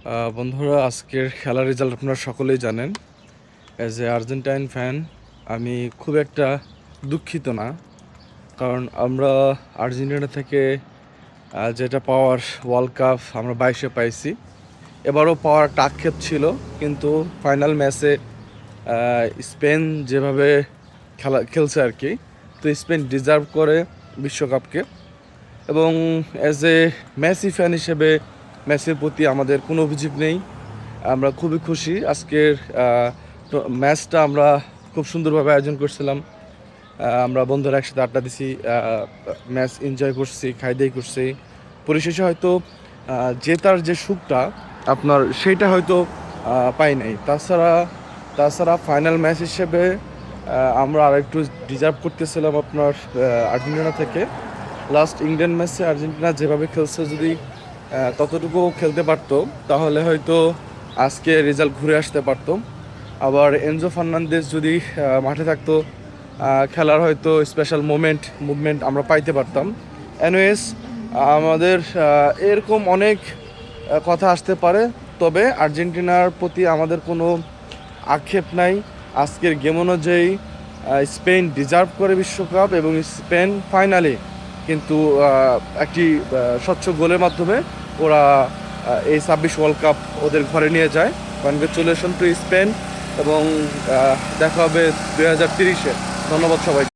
বন্ধুরা, আজকের খেলার রেজাল্ট আপনারা সকলেই জানেন। অ্যাজ এ আর্জেন্টাইন ফ্যান আমি খুব একটা দুঃখিত না, কারণ আমরা আর্জেন্টিনা থেকে যেটা পাওয়ার ওয়ার্ল্ড কাপ আমরা 22-এ পাইছি। এবারও পাওয়ার একটা আক্ষেপ ছিল, কিন্তু ফাইনাল ম্যাচে স্পেন যেভাবে খেলছে আর কি, তো স্পেন ডিজার্ভ করে বিশ্বকাপকে। এবং অ্যাজ এ মেসি ফ্যান হিসেবে মেসির প্রতি আমাদের কোনো অভিযোগ নেই। আমরা খুবই খুশি। আজকের ম্যাচটা আমরা খুব সুন্দরভাবে আয়োজন করছিলাম। আমরা বন্ধুরা একসাথে আড্ডা দিছি, ম্যাচ এনজয় করছি, খাইদাই করছি। পরিশেষে হয়তো জেতার যে সুখটা আপনার সেইটা হয়তো পাই নাই। তাছাড়া ফাইনাল ম্যাচ হিসেবে আমরা আর একটু ডিজার্ভ করতেছিলাম আপনার আর্জেন্টিনা থেকে। লাস্ট ইংল্যান্ড ম্যাচে আর্জেন্টিনা যেভাবে খেলছে, যদি ততটুকু খেলতে পারতো তাহলে হয়তো আজকে রেজাল্ট ঘুরে আসতে পারতো। আবার এনজো ফার্নান্দেজ যদি মাঠে থাকতো, খেলার হয়তো স্পেশাল মুভমেন্ট আমরা পাইতে পারতাম। এনওয়েজ, আমাদের এরকম অনেক কথা আসতে পারে, তবে আর্জেন্টিনার প্রতি আমাদের কোনো আক্ষেপ নাই। আজকের গেম অনুযায়ী স্পেন ডিজার্ভ করে বিশ্বকাপ, এবং স্পেন ফাইনালে কিন্তু একটি স্বচ্ছ গোলের মাধ্যমে ওরা এই 26 ওয়ার্ল্ড কাপ ওদের ঘরে নিয়ে যায়। কনগ্রেচুলেশন টু স্পেন, এবং দেখা হবে 2030-এ। ধন্যবাদ সবাইকে।